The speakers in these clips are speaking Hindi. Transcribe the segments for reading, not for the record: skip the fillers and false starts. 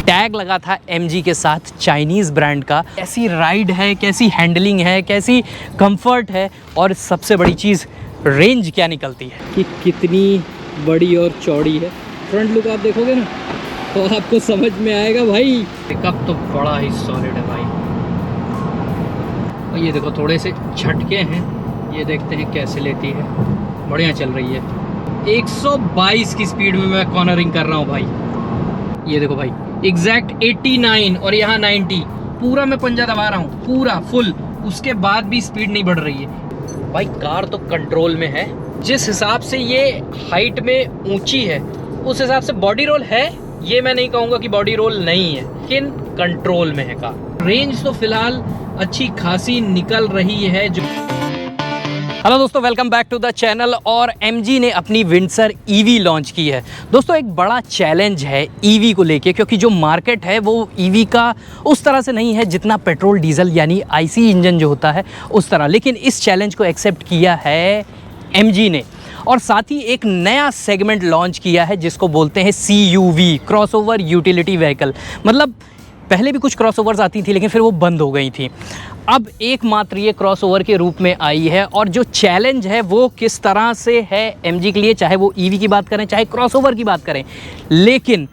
टैग लगा था MG के साथ चाइनीज़ ब्रांड का। कैसी राइड है, कैसी हैंडलिंग है, कैसी कंफर्ट है और सबसे बड़ी चीज़ रेंज क्या निकलती है कि कितनी बड़ी और चौड़ी है। फ्रंट लुक आप देखोगे ना तो आपको समझ में आएगा भाई। पिकअप तो बड़ा ही सॉलिड है भाई। और ये देखो थोड़े से झटके हैं, ये देखते हैं कैसे लेती है। बढ़िया चल रही है। 122 की स्पीड में मैं कॉर्नरिंग कर रहा हूँ भाई। ये देखो भाई एग्जैक्ट 89 और यहाँ 90। पूरा मैं पंजा दबा रहा हूँ, पूरा फुल। उसके बाद भी स्पीड नहीं बढ़ रही है भाई। कार तो कंट्रोल में है। जिस हिसाब से ये हाइट में ऊंची है उस हिसाब से बॉडी रोल है। ये मैं नहीं कहूँगा कि बॉडी रोल नहीं है, लेकिन कंट्रोल में है कार। रेंज तो फिलहाल अच्छी खासी निकल रही है। जो हेलो दोस्तों, welcome back to the channel. और MG ने अपनी विंडसर EV लॉन्च की है। दोस्तों एक बड़ा चैलेंज है EV को लेके, क्योंकि जो मार्केट है वो EV का उस तरह से नहीं है जितना पेट्रोल डीजल यानी IC इंजन जो होता है उस तरह। लेकिन इस चैलेंज को एक्सेप्ट किया है MG ने और साथ ही एक नया सेगमेंट लॉन्च किया है जिसको बोलते हैं CUV, क्रॉसओवर यूटिलिटी व्हीकल। मतलब पहले भी कुछ क्रॉसओवर्स आती थी लेकिन फिर वो बंद हो गई थी। अब एकमात्र ये क्रॉसओवर के रूप में आई है और जो चैलेंज है वो किस तरह से है MG के लिए, चाहे वो EV की बात करें चाहे क्रॉसओवर की बात करें, लेकिन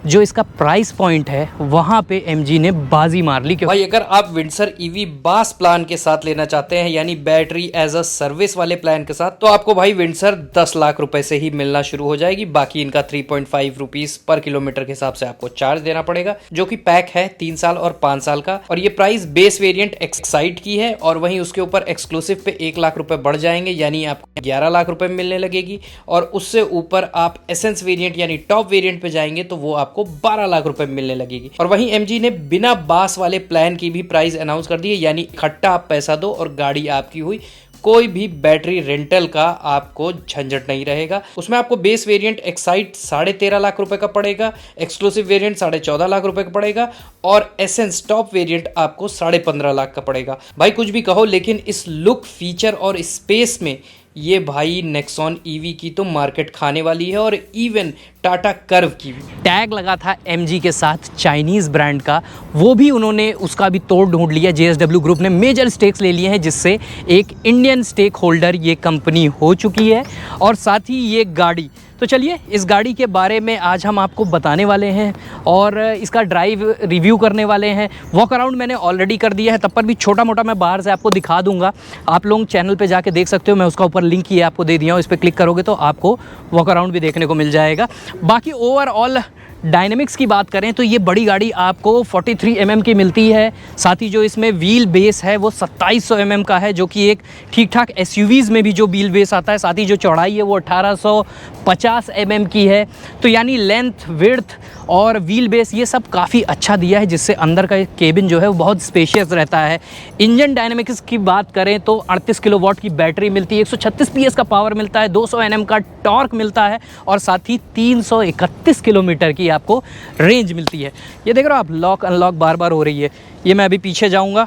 जो इसका प्राइस पॉइंट है वहाँ पे MG ने बाजी मार ली। क्यों भाई, अगर आप विंडसर EV बास प्लान के साथ लेना चाहते हैं यानी बैटरी एज अ सर्विस वाले प्लान के साथ, तो आपको भाई विंडसर 10 लाख रुपए से ही मिलना शुरू हो जाएगी। बाकी इनका 3.5 रुपीज पर किलोमीटर के हिसाब से आपको चार्ज देना पड़ेगा, जो कि पैक है 3 साल और 5 साल का। और ये प्राइस बेस वेरिएंट एक्साइट की है और वहीं उसके ऊपर एक्सक्लूसिव पे 1 लाख रुपए बढ़ जाएंगे, यानी आपको 11 लाख रुपए में मिलने लगेगी। और उससे ऊपर आप एसेंस वेरिएंट यानी टॉप वेरिएंट पे जाएंगे तो वो आपको 12 लाख रुपए मिलने लगेगी। और वहीं MG ने बिना बास वाले प्लान की भी प्राइस अनाउंस कर दी है, यानी इकट्ठा आप पैसा दो और गाड़ी आपकी हुई। कोई भी बैटरी रेंटल का आपको झंझट नहीं रहेगा। उसमें आपको बेस वेरिएंट एक्साइट 13.5 लाख रुपए का पड़ेगा, एक्सक्लूसिव वेरिएंट 14.5 लाख रुपए का पड़ेगा और एसेंस टॉप वेरिएंट आपको 15.5 लाख का पड़ेगा। भाई कुछ भी कहो लेकिन इस लुक, फीचर और स्पेस में ये भाई नेक्सॉन EV की तो मार्केट खाने वाली है और इवन टाटा कर्व की भी। टैग लगा था MG के साथ चाइनीज़ ब्रांड का, वो भी उन्होंने उसका भी तोड़ ढूंढ लिया। JSW ग्रुप ने मेजर स्टेक्स ले लिए हैं जिससे एक इंडियन स्टेक होल्डर ये कंपनी हो चुकी है। और साथ ही ये गाड़ी, तो चलिए इस गाड़ी के बारे में आज हम आपको बताने वाले हैं और इसका ड्राइव रिव्यू करने वाले हैं। वॉक अराउंड मैंने ऑलरेडी कर दिया है, तब पर भी छोटा मोटा मैं बाहर से आपको दिखा दूंगा। आप लोग चैनल पे जाके देख सकते हो, मैं उसका ऊपर लिंक ही आपको दे दिया हूँ। इस पर क्लिक करोगे तो आपको वॉक अराउंड भी देखने को मिल जाएगा। बाकी ओवरऑल डायनेमिक्स की बात करें तो ये बड़ी गाड़ी आपको 43 mm की मिलती है। साथ ही जो इसमें व्हील बेस है वो 2700 mm का है, जो कि एक ठीक ठाक SUVs में भी जो व्हील बेस आता है। साथ ही जो चौड़ाई है वो 1850 mm की है। तो यानी लेंथ, विड्थ और व्हील बेस ये सब काफ़ी अच्छा दिया है, जिससे अंदर का केबिन जो है वो बहुत स्पेशियस रहता है। इंजन डायनेमिक्स की बात करें तो 38 किलोवाट की बैटरी मिलती है, 136 PS का पावर मिलता है, 200 Nm का टॉर्क मिलता है और साथ ही 331 किलोमीटर की आपको रेंज मिलती है। ये देख रहे हो आप, लॉक अनलॉक बार बार हो रही है। ये मैं अभी पीछे जाऊंगा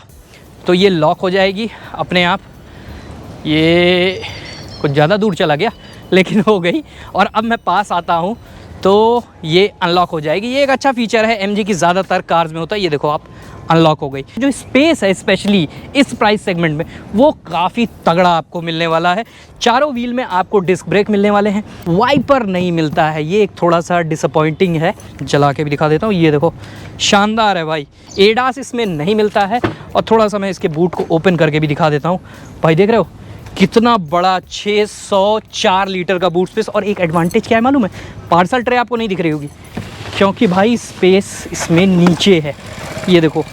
तो ये लॉक हो जाएगी अपने आप। ये कुछ ज़्यादा दूर चला गया लेकिन हो गई। और अब मैं पास आता हूँ तो ये अनलॉक हो जाएगी। ये एक अच्छा फीचर है, MG की ज़्यादातर कार्स में होता है। ये देखो आप, अनलॉक हो गई। जो स्पेस है स्पेशली इस प्राइस सेगमेंट में वो काफ़ी तगड़ा आपको मिलने वाला है। चारों व्हील में आपको डिस्क ब्रेक मिलने वाले हैं, वाइपर नहीं मिलता है, ये एक थोड़ा सा डिसअपॉइंटिंग है। चला के भी दिखा देता हूँ, ये देखो शानदार है भाई। एडास इसमें नहीं मिलता है। और थोड़ा सा मैं इसके बूट को ओपन करके भी दिखा देता हूँ। भाई देख रहे हो कितना बड़ा 604 लीटर का बूट स्पेस। और एक एडवांटेज क्या है मालूम है, पार्सल ट्रे आपको नहीं दिख रही होगी क्योंकि भाई स्पेस इसमें नीचे है, ये देखो।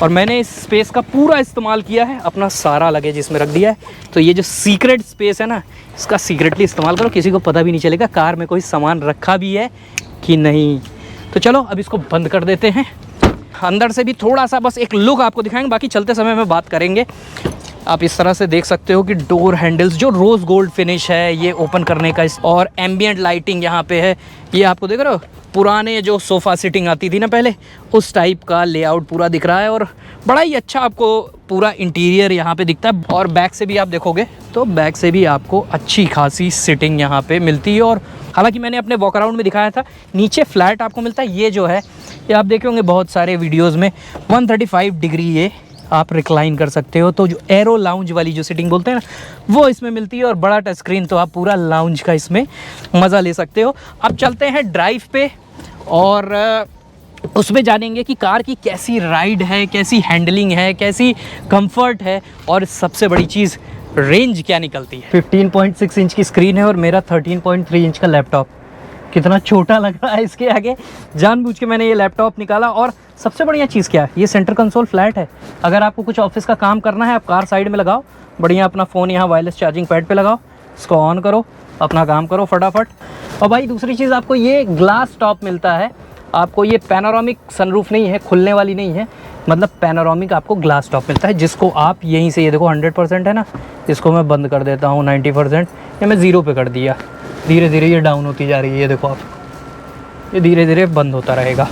और मैंने इस स्पेस का पूरा इस्तेमाल किया है, अपना सारा लगेज इसमें रख दिया है। तो ये जो सीक्रेट स्पेस है ना, इसका सीक्रेटली इस्तेमाल करो, किसी को पता भी नहीं चलेगा कार में कोई सामान रखा भी है कि नहीं। तो चलो अब इसको बंद कर देते हैं। अंदर से भी थोड़ा सा बस एक लुक आपको दिखाएंगे, बाकी चलते समय में बात करेंगे। आप इस तरह से देख सकते हो कि डोर हैंडल्स जो रोज़ गोल्ड फिनिश है ये ओपन करने का, और एम्बियंट लाइटिंग यहाँ पे है। ये आपको देख रहे हो पुराने जो सोफ़ा सिटिंग आती थी ना पहले, उस टाइप का लेआउट पूरा दिख रहा है और बड़ा ही अच्छा आपको पूरा इंटीरियर यहाँ पे दिखता है। और बैक से भी आप देखोगे तो बैक से भी आपको अच्छी खासी सिटिंग यहाँ पे मिलती है और हालांकि मैंने अपने वॉक अराउंड में दिखाया था, नीचे फ्लैट आपको मिलता है। ये जो है ये आप देखे होंगे बहुत सारे वीडियोज़ में, 135 डिग्री ये आप रिक्लाइन कर सकते हो। तो जो एरो लाउंज वाली जो सीटिंग बोलते हैं ना, वो इसमें मिलती है, और बड़ा टच स्क्रीन, तो आप पूरा लाउंज का इसमें मज़ा ले सकते हो। अब चलते हैं ड्राइव पे और उसमें जानेंगे कि कार की कैसी राइड है, कैसी हैंडलिंग है, कैसी कंफर्ट है, और सबसे बड़ी चीज़ रेंज क्या निकलती है। 15.6 इंच की स्क्रीन है और मेरा 13.3 इंच का लैपटॉप। कितना छोटा लग रहा है इसके आगे, जानबूझ के मैंने ये लैपटॉप निकाला। और सबसे बढ़िया चीज़ क्या है, ये सेंटर कंसोल फ्लैट है। अगर आपको कुछ ऑफिस का काम करना है, आप कार साइड में लगाओ, बढ़िया अपना फ़ोन यहाँ वायरलेस चार्जिंग पैड पे लगाओ, इसको ऑन करो, अपना काम करो फटाफट। और भाई दूसरी चीज़, आपको ये ग्लास टॉप मिलता है। आपको ये पैनोरामिक सनरूफ नहीं है, खुलने वाली नहीं है, मतलब पैनोरामिक आपको ग्लास टॉप मिलता है, जिसको आप यहीं से, ये देखो 100% है ना, इसको मैं बंद कर देता हूँ 90%, या मैं 0 पे कर दिया। धीरे धीरे ये डाउन होती जा रही है, ये देखो आप, ये धीरे धीरे बंद होता रहेगा।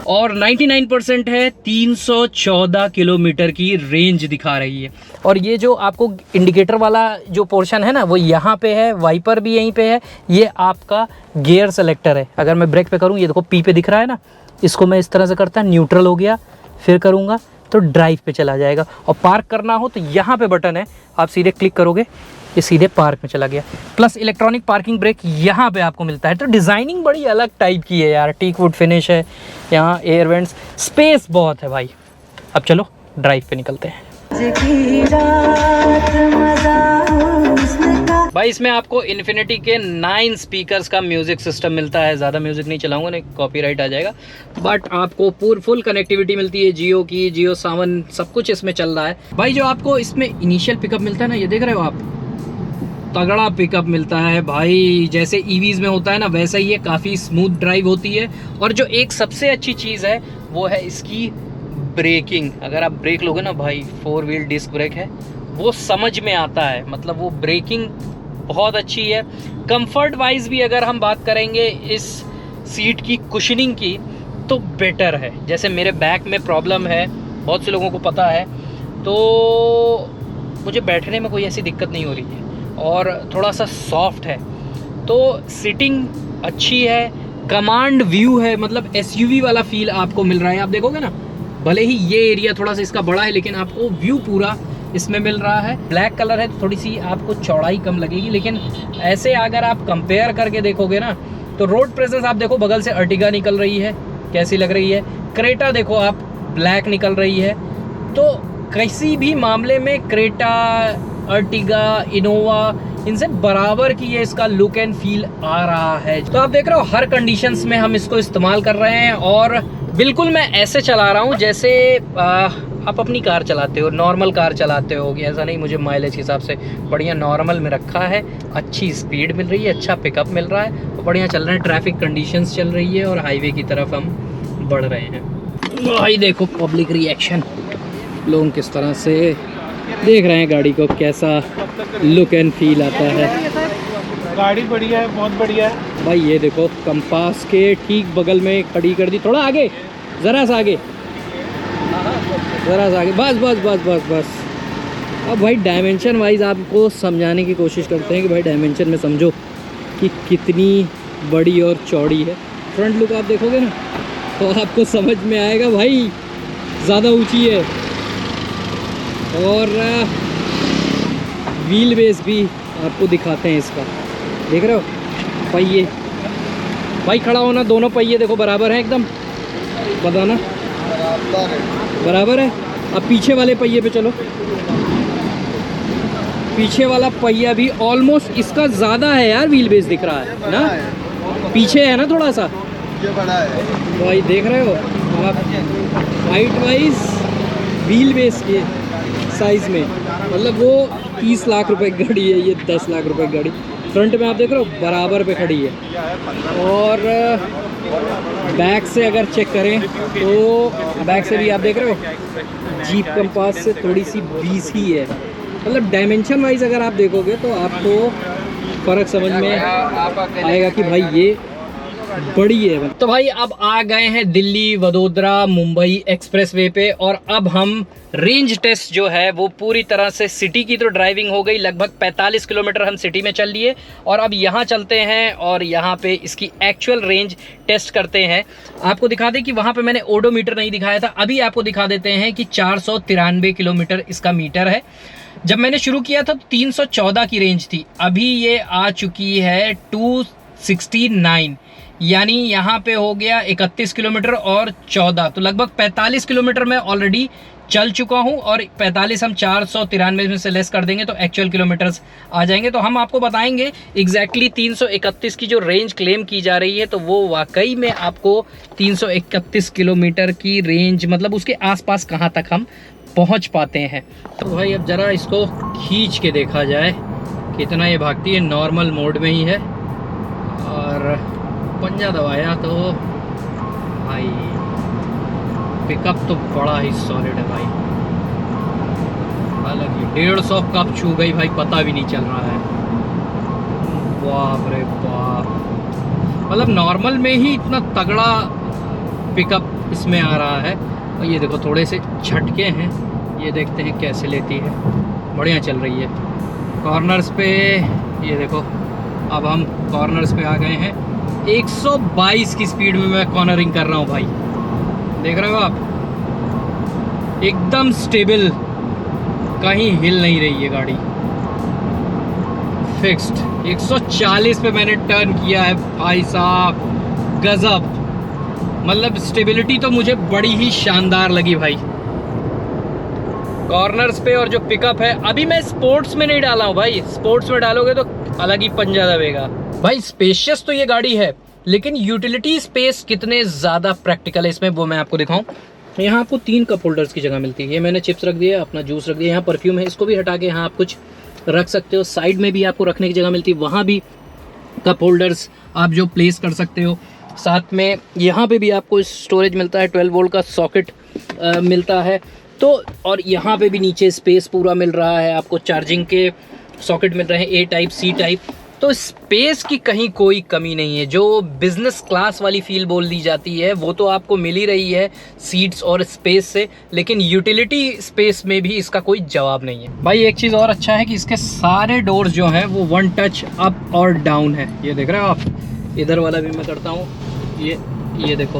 और 99% है, 314 किलोमीटर की रेंज दिखा रही है। और ये जो आपको इंडिकेटर वाला जो पोर्शन है ना, वो यहाँ पे है, वाइपर भी यहीं पे है, ये आपका गियर सेलेक्टर है। अगर मैं ब्रेक पे करूँ, ये देखो पी पे दिख रहा है ना, इसको मैं इस तरह से करता, न्यूट्रल हो गया, फिर करूँगा तो ड्राइव पे चला जाएगा। और पार्क करना हो तो यहाँ पे बटन है, आप सीधे क्लिक करोगे, ये सीधे पार्क में चला गया। प्लस इलेक्ट्रॉनिक पार्किंग ब्रेक यहाँ पे आपको मिलता है। तो डिज़ाइनिंग बड़ी अलग टाइप की है यार, टीक वुड फिनिश है, यहाँ एयर वेंट्स, स्पेस बहुत है भाई। अब चलो ड्राइव पे निकलते हैं। भाई इसमें आपको इन्फिनिटी के 9 स्पीकर्स का म्यूजिक सिस्टम मिलता है। ज़्यादा म्यूजिक नहीं चलाऊंगा, नहीं कॉपीराइट आ जाएगा, बट आपको फुल कनेक्टिविटी मिलती है, जियो की, जियो सावन, सब कुछ इसमें चल रहा है। भाई जो आपको इसमें इनिशियल पिकअप मिलता है ना, ये देख रहे हो आप, तगड़ा पिकअप मिलता है भाई। जैसे ईवीज़ में होता है ना, वैसा ही ये काफ़ी स्मूथ ड्राइव होती है। और जो एक सबसे अच्छी चीज़ है वो है इसकी ब्रेकिंग। अगर आप ब्रेक लोगे ना भाई, 4 व्हील डिस्क ब्रेक है, वो समझ में आता है, मतलब वो ब्रेकिंग बहुत अच्छी है। कंफर्ट वाइज भी अगर हम बात करेंगे इस सीट की कुशनिंग की, तो बेटर है। जैसे मेरे बैक में प्रॉब्लम है, बहुत से लोगों को पता है, तो मुझे बैठने में कोई ऐसी दिक्कत नहीं हो रही है, और थोड़ा सा सॉफ्ट है, तो सिटिंग अच्छी है। कमांड व्यू है, मतलब एसयूवी वाला फील आपको मिल रहा है। आप देखोगे ना, भले ही ये एरिया थोड़ा सा इसका बड़ा है, लेकिन आपको व्यू पूरा इसमें मिल रहा है। ब्लैक कलर है तो थोड़ी सी आपको चौड़ाई कम लगेगी, लेकिन ऐसे अगर आप कंपेयर करके देखोगे ना, तो रोड प्रेजेंस आप देखो, बगल से अर्टिगा निकल रही है, कैसी लग रही है। क्रेटा देखो आप, ब्लैक निकल रही है। तो किसी भी मामले में क्रेटा, अर्टिगा, इनोवा, इनसे बराबर की ये इसका लुक एंड फील आ रहा है। तो आप देख रहे हो हर कंडीशंस में हम इसको इस्तेमाल कर रहे हैं, और बिल्कुल मैं ऐसे चला रहा हूँ जैसे आप अपनी कार चलाते हो, नॉर्मल कार चलाते हो। ऐसा नहीं, मुझे माइलेज के हिसाब से बढ़िया नॉर्मल में रखा है, अच्छी स्पीड मिल रही है, अच्छा पिकअप मिल रहा है, और बढ़िया चल रहा है। ट्रैफिक कंडीशंस चल रही है और हाईवे की तरफ हम बढ़ रहे हैं। भाई देखो पब्लिक रिएक्शन, लोग किस तरह से देख रहे हैं गाड़ी को, कैसा लुक एंड फील आता है। गाड़ी बढ़िया है, बहुत बढ़िया है भाई। ये देखो कंपास के ठीक बगल में खड़ी कर दी, थोड़ा आगे, ज़रा सा आगे, ज़रा सा आगे, बस बस बस बस बस। अब भाई डायमेंशन वाइज आपको समझाने की कोशिश करते हैं कि भाई डायमेंशन में समझो कि कितनी बड़ी और चौड़ी है। फ्रंट लुक आप देखोगे ना, तो आपको समझ में आएगा भाई, ज़्यादा ऊंची है। और व्हील बेस भी आपको दिखाते हैं इसका, देख रहे हो पहिए, भाई खड़ा होना, दोनों पहिए देखो बराबर हैं एकदम, बताना बराबर है। अब पीछे वाले पहिए पे चलो, पीछे वाला पहिया भी ऑलमोस्ट इसका ज़्यादा है यार, व्हील बेस दिख रहा है ना, पीछे है ना थोड़ा सा, ये बड़ा है भाई देख रहे हो आप, हाइट वाइज व्हील बेस के साइज़ में, मतलब वो 30 लाख रुपए की गाड़ी है, ये 10 लाख रुपए की गाड़ी। फ्रंट में आप देख रहे हो बराबर पे खड़ी है। और बैक से अगर चेक करें तो बैक से भी आप देख रहे हो जीप कंपास से थोड़ी सी 20 ही है। मतलब डायमेंशन वाइज अगर आप देखोगे तो आपको फ़र्क समझ में आएगा कि भाई ये बड़ी है। तो भाई अब आ गए हैं दिल्ली वडोदरा मुंबई एक्सप्रेसवे पे, और अब हम रेंज टेस्ट जो है वो पूरी तरह से, सिटी की तो ड्राइविंग हो गई, लगभग 45 किलोमीटर हम सिटी में चल लिए, और अब यहाँ चलते हैं और यहाँ पे इसकी एक्चुअल रेंज टेस्ट करते हैं। आपको दिखा दें कि वहाँ पे मैंने ओडोमीटर नहीं दिखाया था, अभी आपको दिखा देते हैं कि 493 किलोमीटर इसका मीटर है। जब मैंने शुरू किया था तो 314 की रेंज थी, अभी ये आ चुकी है 269, यानी यहाँ पे हो गया 31 किलोमीटर और 14, तो लगभग 45 किलोमीटर मैं ऑलरेडी चल चुका हूँ, और 45 हम 493 में से लेस कर देंगे तो एक्चुअल किलोमीटर्स आ जाएंगे। तो हम आपको बताएंगे एग्जैक्टली 331 की जो रेंज क्लेम की जा रही है, तो वो वाकई में आपको 331 किलोमीटर की रेंज, मतलब उसके आसपास कहाँ तक हम पहुँच पाते हैं। तो भाई अब ज़रा इसको खींच के देखा जाए कितना ये भागती है। नॉर्मल मोड में ही है, और पंजा दबाया तो भाई पिकअप तो बड़ा ही सॉलिड है भाई, हालांकि 150 कप छू गई भाई, पता भी नहीं चल रहा है। बाप रे बाप, मतलब नॉर्मल में ही इतना तगड़ा पिकअप इसमें आ रहा है। और ये देखो थोड़े से झटके हैं, ये देखते हैं कैसे लेती है, बढ़िया चल रही है। कॉर्नर्स पे ये देखो, अब हम कॉर्नर्स पे आ गए हैं, 122 की स्पीड में मैं कॉर्नरिंग कर रहा हूँ भाई, देख रहे हो आप, एकदम स्टेबल, कहीं हिल नहीं रही है गाड़ी, फिक्स्ड। 140 पे मैंने टर्न किया है भाई साहब, गजब, मतलब स्टेबिलिटी तो मुझे बड़ी ही शानदार लगी भाई कॉर्नर्स पे। और जो पिकअप है, अभी मैं स्पोर्ट्स में नहीं डाला हूँ भाई, स्पोर्ट्स में डालोगे तो अलग ही पंजा दबेगा भाई। स्पेशियस तो ये गाड़ी है, लेकिन यूटिलिटी स्पेस कितने ज़्यादा प्रैक्टिकल है इसमें, वो मैं आपको दिखाऊं। यहाँ आपको 3 कप होल्डर्स की जगह मिलती है, ये मैंने चिप्स रख दिया, अपना जूस रख दिया, यहाँ परफ्यूम है, इसको भी हटा के यहाँ आप कुछ रख सकते हो। साइड में भी आपको रखने की जगह मिलती है, वहाँ भी कप होल्डर्स आप जो प्लेस कर सकते हो। साथ में यहाँ पे भी आपको स्टोरेज मिलता है, 12 वोल्ट का सॉकेट मिलता है, तो और यहाँ पे भी नीचे स्पेस पूरा मिल रहा है आपको, चार्जिंग के सॉकेट मिल रहे हैं, ए टाइप सी टाइप, तो स्पेस की कहीं कोई कमी नहीं है। जो बिजनेस क्लास वाली फील बोल दी जाती है वो तो आपको मिल ही रही है सीट्स और स्पेस से, लेकिन यूटिलिटी स्पेस में भी इसका कोई जवाब नहीं है भाई। एक चीज़ और अच्छा है कि इसके सारे डोर्स जो हैं वो 1 टच अप और डाउन है, ये देख रहे हो आप, इधर वाला भी मैं करता हूँ, ये देखो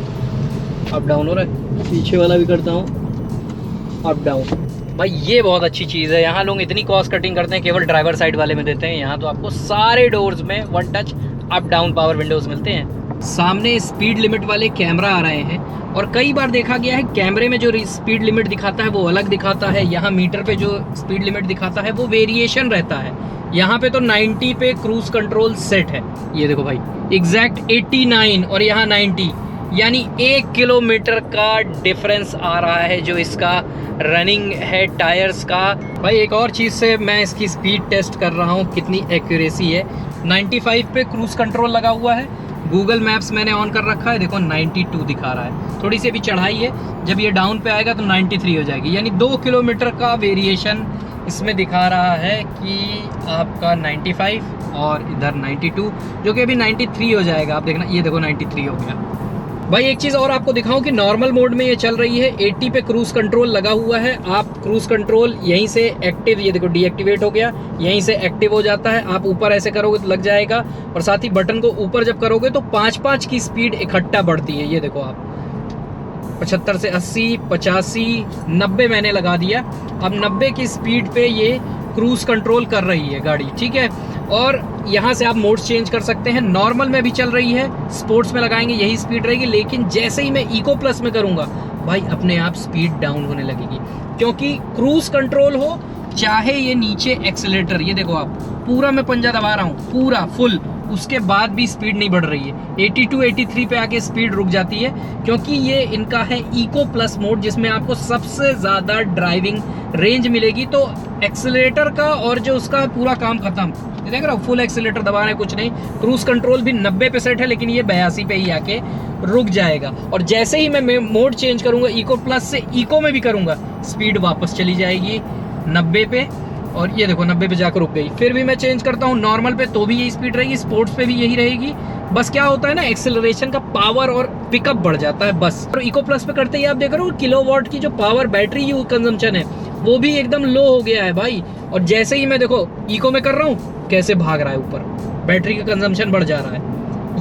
अप डाउन हो रहा है, पीछे वाला भी करता हूँ अप डाउन। भाई ये बहुत अच्छी चीज़ है, यहाँ लोग इतनी कॉस्ट कटिंग करते हैं केवल ड्राइवर साइड वाले में देते हैं, यहाँ तो आपको सारे डोर्स में 1 touch up down power Windows मिलते हैं। सामने स्पीड लिमिट वाले कैमरा आ रहे हैं, और कई बार देखा गया है कैमरे में जो स्पीड लिमिट दिखाता है वो अलग दिखाता है, यहाँ मीटर पे जो स्पीड लिमिट दिखाता है वो वेरिएशन रहता है। यहाँ पे तो 90 पे क्रूज कंट्रोल सेट है, ये देखो भाई एग्जैक्ट 89 और यहाँ 90, यानी 1 किलोमीटर का डिफरेंस आ रहा है जो इसका रनिंग है टायर्स का। भाई एक और चीज़ से मैं इसकी स्पीड टेस्ट कर रहा हूँ कितनी एक्यूरेसी है। 95 पे क्रूज कंट्रोल लगा हुआ है, गूगल मैप्स मैंने ऑन कर रखा है, देखो 92 दिखा रहा है, थोड़ी सी अभी चढ़ाई है, जब ये डाउन पे आएगा तो 93 हो जाएगी, यानी 2 किलोमीटर का वेरिएशन इसमें दिखा रहा है कि आपका 95 और इधर 92, जो कि अभी 93 हो जाएगा। आप देखना, ये देखो 93 हो गया। भाई एक चीज़ और आपको दिखाऊं कि नॉर्मल मोड में ये चल रही है, 80 पे क्रूज कंट्रोल लगा हुआ है, आप क्रूज कंट्रोल यहीं से एक्टिव, ये देखो डीएक्टिवेट हो गया, यहीं से एक्टिव हो जाता है, आप ऊपर ऐसे करोगे तो लग जाएगा, और साथ ही बटन को ऊपर जब करोगे तो 5-5 की स्पीड इकट्ठा बढ़ती है, ये देखो आप 75 से 80, 85, 90 मैंने लगा दिया, अब 90 की स्पीड पे ये क्रूज कंट्रोल कर रही है गाड़ी, ठीक है। और यहाँ से आप मोड्स चेंज कर सकते हैं, नॉर्मल में भी चल रही है, स्पोर्ट्स में लगाएंगे यही स्पीड रहेगी, लेकिन जैसे ही मैं इको प्लस में करूँगा भाई अपने आप स्पीड डाउन होने लगेगी, क्योंकि क्रूज कंट्रोल हो चाहे ये नीचे एक्सेलेरेटर, ये देखो आप पूरा मैं पंजा दबा रहा हूँ पूरा फुल, उसके बाद भी स्पीड नहीं बढ़ रही है, 82, 83 पे आके स्पीड रुक जाती है, क्योंकि ये इनका है इको प्लस मोड जिसमें आपको सबसे ज़्यादा ड्राइविंग रेंज मिलेगी। तो एक्सेलेरेटर का और जो उसका पूरा काम खत्म, ये देख रहा हूँ फुल एक्सेलेरेटर दबा रहे कुछ नहीं, क्रूज कंट्रोल भी 90 पे सेट है, लेकिन ये 82 पे ही आके रुक जाएगा, और जैसे ही मैं मोड चेंज करूँगा इको प्लस से इको में भी करूँगा, स्पीड वापस चली जाएगी 90 पे, और ये देखो 90 पे जाकर रुक गई। फिर भी मैं चेंज करता हूँ नॉर्मल पे तो भी यही स्पीड रहेगी, स्पोर्ट्स पे भी यही रहेगी। बस क्या होता है ना, एक्सेलरेशन का पावर और पिकअप बढ़ जाता है बस। और इको प्लस पे करते ही आप देख रहे हो किलोवाट की जो पावर बैटरी यूज कंजम्पशन है वो भी एकदम लो हो गया है भाई। और जैसे ही मैं देखो इको में कर रहा हूँ कैसे भाग रहा है ऊपर, बैटरी का कंजम्पशन बढ़ जा रहा है।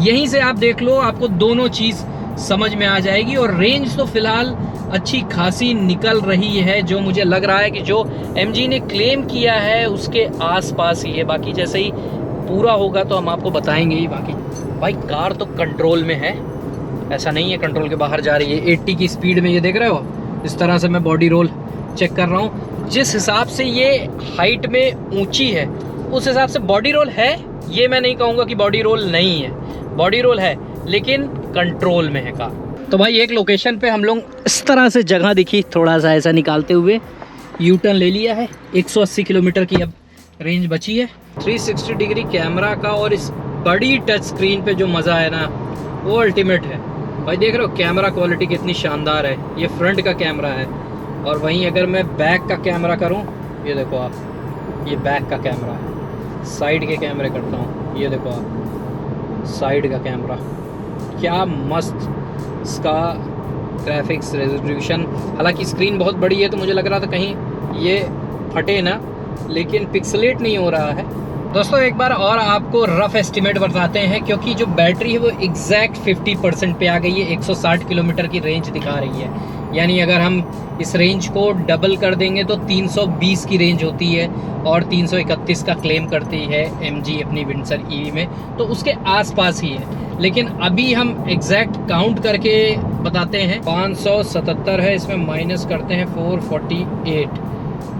यहीं से आप देख लो, आपको दोनों चीज़ समझ में आ जाएगी। और रेंज तो फिलहाल अच्छी खासी निकल रही है, जो मुझे लग रहा है कि जो MG ने क्लेम किया है उसके आसपास ही है। बाकी जैसे ही पूरा होगा तो हम आपको बताएंगे ही। बाकी भाई कार तो कंट्रोल में है, ऐसा नहीं है कंट्रोल के बाहर जा रही है। 80 की स्पीड में ये देख रहे हो, इस तरह से मैं बॉडी रोल चेक कर रहा हूँ। जिस हिसाब से ये हाइट में ऊंची है उस हिसाब से बॉडी रोल है, ये मैं नहीं कहूँगा कि बॉडी रोल नहीं है, बॉडी रोल है लेकिन कंट्रोल में है कार। तो भाई एक लोकेशन पे हम लोग इस तरह से जगह दिखी, थोड़ा सा ऐसा निकालते हुए यू टर्न ले लिया है। 180 किलोमीटर की अब रेंज बची है। 360 डिग्री कैमरा का और इस बड़ी टच स्क्रीन पे जो मज़ा है ना वो अल्टीमेट है भाई। देख रहे हो कैमरा क्वालिटी कितनी शानदार है, ये फ्रंट का कैमरा है। और वहीं अगर मैं बैक का कैमरा करूं, ये देखो आप, ये बैक का कैमरा है। साइड के कैमरे करता हूं, ये देखो आप साइड का कैमरा, क्या मस्त इसका ग्राफिक्स रेजोल्यूशन। हालांकि स्क्रीन बहुत बड़ी है तो मुझे लग रहा था कहीं ये फटे ना, लेकिन पिक्सलेट नहीं हो रहा है। दोस्तों एक बार और आपको रफ एस्टिमेट बताते हैं, क्योंकि जो बैटरी है वो एग्जैक्ट 50% पे आ गई है। 160 किलोमीटर की रेंज दिखा रही है, यानी अगर हम इस रेंज को डबल कर देंगे तो 320 की रेंज होती है और 331 का क्लेम करती है MG अपनी विंडसर EV में, तो उसके आसपास ही है। लेकिन अभी हम एग्जैक्ट काउंट करके बताते हैं। 577 है, इसमें माइनस करते हैं 448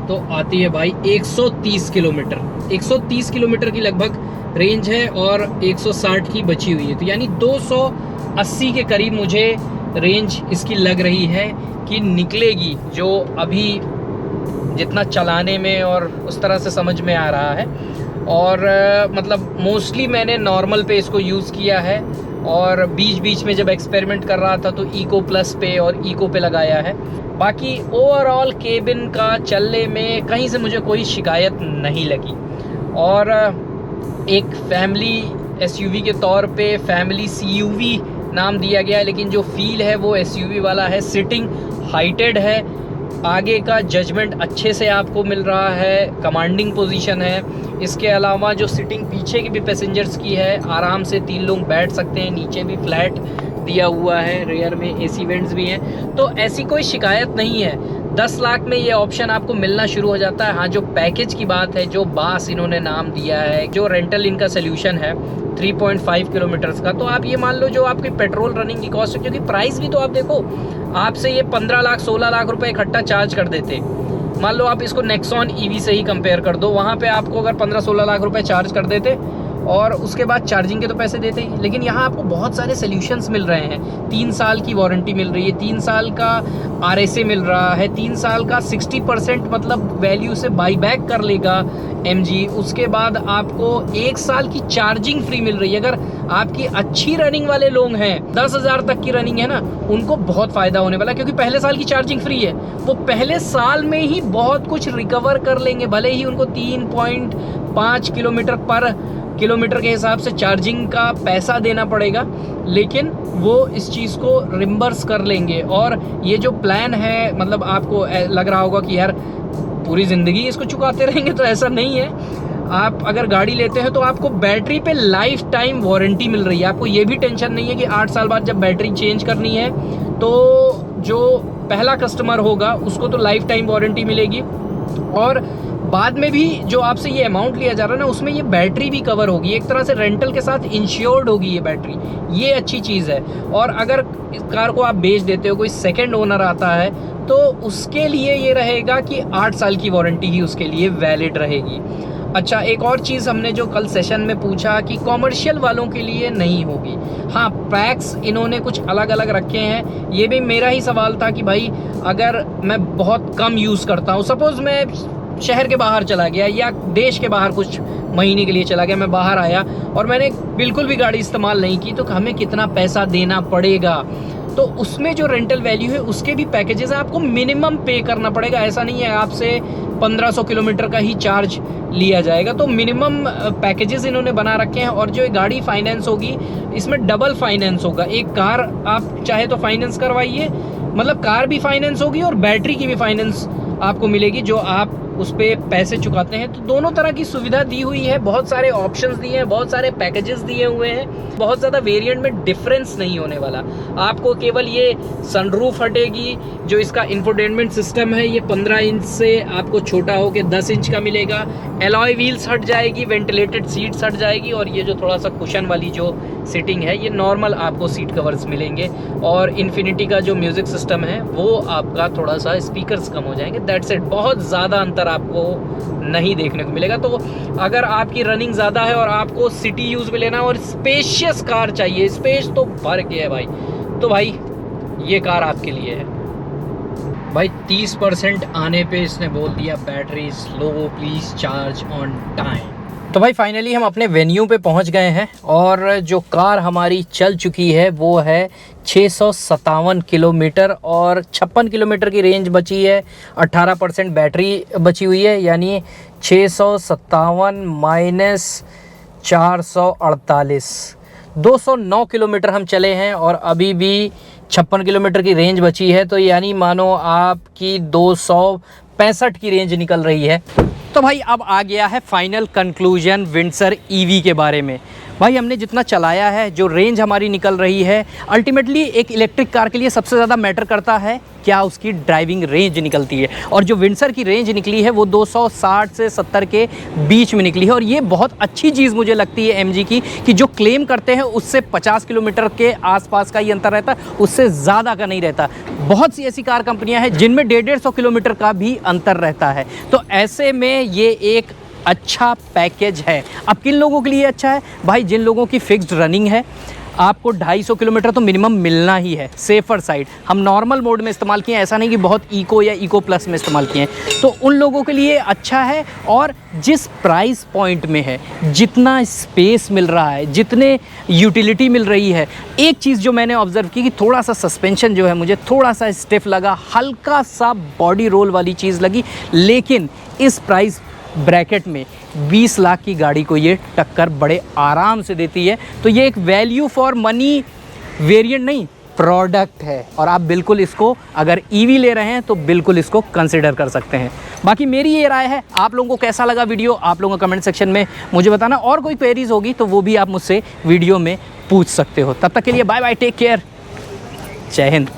तो आती है भाई 130 किलोमीटर। 130 किलोमीटर की लगभग रेंज है और 160 की बची हुई है, तो यानी 280 के करीब मुझे रेंज इसकी लग रही है कि निकलेगी, जो अभी जितना चलाने में और उस तरह से समझ में आ रहा है। और मतलब मोस्टली मैंने नॉर्मल पे इसको यूज़ किया है और बीच बीच में जब एक्सपेरिमेंट कर रहा था तो इको प्लस पे और इको पे लगाया है। बाकी ओवरऑल केबिन का चलने में कहीं से मुझे कोई शिकायत नहीं लगी। और एक फैमिली SUV के तौर पे फैमिली CUV नाम दिया गया है, लेकिन जो फील है वो SUV वाला है। सिटिंग हाइटेड है, आगे का जजमेंट अच्छे से आपको मिल रहा है, कमांडिंग पोजीशन है। इसके अलावा जो सिटिंग पीछे की भी पैसेंजर्स की है, आराम से 3 लोग बैठ सकते हैं। नीचे भी फ्लैट दिया हुआ है, रेयर में AC वेंट्स भी हैं, तो ऐसी कोई शिकायत नहीं है। 10 लाख में ये ऑप्शन आपको मिलना शुरू हो जाता है। हाँ, जो पैकेज की बात है, जो बास इन्होंने नाम दिया है, जो रेंटल इनका सोल्यूशन है 3.5 किलोमीटर्स का, तो आप ये मान लो जो आपकी पेट्रोल रनिंग की कॉस्ट है, क्योंकि प्राइस भी तो आप देखो, आपसे ये 15 लाख 16 लाख रुपए इकट्ठा चार्ज कर देते। मान लो आप इसको नेक्सॉन EV से ही कंपेयर कर दो, वहाँ पे आपको अगर 15-16 लाख रुपए चार्ज कर देते और उसके बाद चार्जिंग के तो पैसे देते ही, लेकिन यहाँ आपको बहुत सारे सोल्यूशंस मिल रहे हैं। 3 साल की वारंटी मिल रही है, 3 साल का RSA मिल रहा है, 3 साल का 60% मतलब वैल्यू से बाईबैक कर लेगा MG। उसके बाद आपको 1 साल की चार्जिंग फ्री मिल रही है। अगर आपकी अच्छी रनिंग वाले लोग हैं, 10,000 तक की रनिंग है ना, उनको बहुत फ़ायदा होने वाला है, क्योंकि पहले साल की चार्जिंग फ्री है। वो पहले साल में ही बहुत कुछ रिकवर कर लेंगे, भले ही उनको 3.5 किलोमीटर के हिसाब से चार्जिंग का पैसा देना पड़ेगा, लेकिन वो इस चीज़ को रिम्बर्स कर लेंगे। और ये जो प्लान है, मतलब आपको लग रहा होगा कि यार पूरी ज़िंदगी इसको चुकाते रहेंगे, तो ऐसा नहीं है। आप अगर गाड़ी लेते हैं तो आपको बैटरी पे लाइफ टाइम वारंटी मिल रही है। आपको ये भी टेंशन नहीं है कि 8 साल बाद जब बैटरी चेंज करनी है तो जो पहला कस्टमर होगा उसको तो लाइफ टाइम वारंटी मिलेगी, और बाद में भी जो आपसे ये अमाउंट लिया जा रहा है ना, उसमें ये बैटरी भी कवर होगी। एक तरह से रेंटल के साथ इंश्योर्ड होगी ये बैटरी, ये अच्छी चीज़ है। और अगर इस कार को आप बेच देते हो, कोई सेकंड ओनर आता है, तो उसके लिए ये रहेगा कि 8 साल की वारंटी ही उसके लिए वैलिड रहेगी। अच्छा, एक और चीज़ हमने जो कल सेशन में पूछा कि कॉमर्शियल वालों के लिए नहीं होगी। हाँ, पैक्स इन्होंने कुछ अलग अलग रखे हैं। ये भी मेरा ही सवाल था कि भाई अगर मैं बहुत कम यूज़ करता हूँ, सपोज़ मैं शहर के बाहर चला गया या देश के बाहर कुछ महीने के लिए चला गया, मैं बाहर आया और मैंने बिल्कुल भी गाड़ी इस्तेमाल नहीं की, तो हमें कितना पैसा देना पड़ेगा। तो उसमें जो रेंटल वैल्यू है उसके भी पैकेजेस है, आपको मिनिमम पे करना पड़ेगा। ऐसा नहीं है आपसे 1500 किलोमीटर का ही चार्ज लिया जाएगा। तो मिनिमम पैकेजेस इन्होंने बना रखे हैं। और जो गाड़ी फाइनेंस होगी इसमें डबल फाइनेंस होगा। एक कार आप चाहे तो फाइनेंस करवाइए, मतलब कार भी फाइनेंस होगी और बैटरी की भी फाइनेंस आपको मिलेगी जो आप उस पर पैसे चुकाते हैं। तो दोनों तरह की सुविधा दी हुई है, बहुत सारे ऑप्शंस दिए हैं, बहुत सारे पैकेजेस दिए हुए हैं। बहुत ज़्यादा वेरिएंट में डिफरेंस नहीं होने वाला। आपको केवल ये सनरूफ हटेगी, जो इसका इंफोटेनमेंट सिस्टम है ये 15 इंच से आपको छोटा होकर 10 इंच का मिलेगा। एलॉय व्हील्स हट जाएगी, वेंटिलेटेड सीट्स हट जाएगी, और ये जो थोड़ा सा कुशन वाली जो सीटिंग है ये नॉर्मल आपको सीट कवर्स मिलेंगे। और इन्फिनिटी का जो म्यूज़िक सिस्टम है वो आपका थोड़ा सा स्पीकर्स कम हो जाएंगे। दैट्स इट, बहुत ज़्यादा अंतर आपको नहीं देखने को मिलेगा। तो अगर आपकी रनिंग ज़्यादा है और आपको सिटी यूज़ में लेना और स्पेशियस कार चाहिए, स्पेस तो भर के है भाई, तो भाई ये कार आपके लिए है। भाई 30% आने पे इसने बोल दिया battery is low, please charge on time. तो भाई फाइनली हम अपने वेन्यू पे पहुंच गए हैं और जो कार हमारी चल चुकी है वो है 657 किलोमीटर और 56 किलोमीटर की रेंज बची है। 18% बैटरी बची हुई है, यानी 657 माइनस 448, 209 किलोमीटर हम चले हैं और अभी भी 56 किलोमीटर की रेंज बची है। तो यानी मानो आपकी 265 की रेंज निकल रही है। तो भाई अब आ गया है फाइनल कंक्लूजन विंडसर ईवी के बारे में। भाई हमने जितना चलाया है, जो रेंज हमारी निकल रही है, अल्टीमेटली एक इलेक्ट्रिक कार के लिए सबसे ज़्यादा मैटर करता है क्या उसकी ड्राइविंग रेंज निकलती है। और जो विंडसर की रेंज निकली है वो 260 से 70 के बीच में निकली है। और ये बहुत अच्छी चीज़ मुझे लगती है एमजी की, कि जो क्लेम करते हैं उससे 50 किलोमीटर के आसपास का ही अंतर रहता है, उससे ज़्यादा का नहीं रहता। बहुत सी ऐसी कार कंपनियां हैं जिनमें 150-150 किलोमीटर का भी अंतर रहता है। तो ऐसे में ये एक अच्छा पैकेज है। अब किन लोगों के लिए अच्छा है भाई? जिन लोगों की फिक्स्ड रनिंग है, आपको 250 किलोमीटर तो मिनिमम मिलना ही है। सेफर साइड हम नॉर्मल मोड में इस्तेमाल किए हैं, ऐसा नहीं कि बहुत इको या इको प्लस में इस्तेमाल किए हैं। तो उन लोगों के लिए अच्छा है। और जिस प्राइस पॉइंट में है, जितना स्पेस मिल रहा है, जितने यूटिलिटी मिल रही है, एक चीज़ जो मैंने ऑब्जर्व की कि थोड़ा सा सस्पेंशन जो है मुझे थोड़ा सा स्टिफ लगा, हल्का सा बॉडी रोल वाली चीज़ लगी। लेकिन इस प्राइस ब्रैकेट में 20 लाख की गाड़ी को ये टक्कर बड़े आराम से देती है। तो ये एक वैल्यू फॉर मनी वेरिएंट नहीं, प्रोडक्ट है। और आप बिल्कुल इसको, अगर ईवी ले रहे हैं तो बिल्कुल इसको कंसिडर कर सकते हैं। बाकी मेरी ये राय है, आप लोगों को कैसा लगा वीडियो, आप लोगों को कमेंट सेक्शन में मुझे बताना। और कोई क्वेरीज होगी तो वो भी आप मुझसे वीडियो में पूछ सकते हो। तब तक के लिए बाय बाय, टेक केयर, जय हिंद।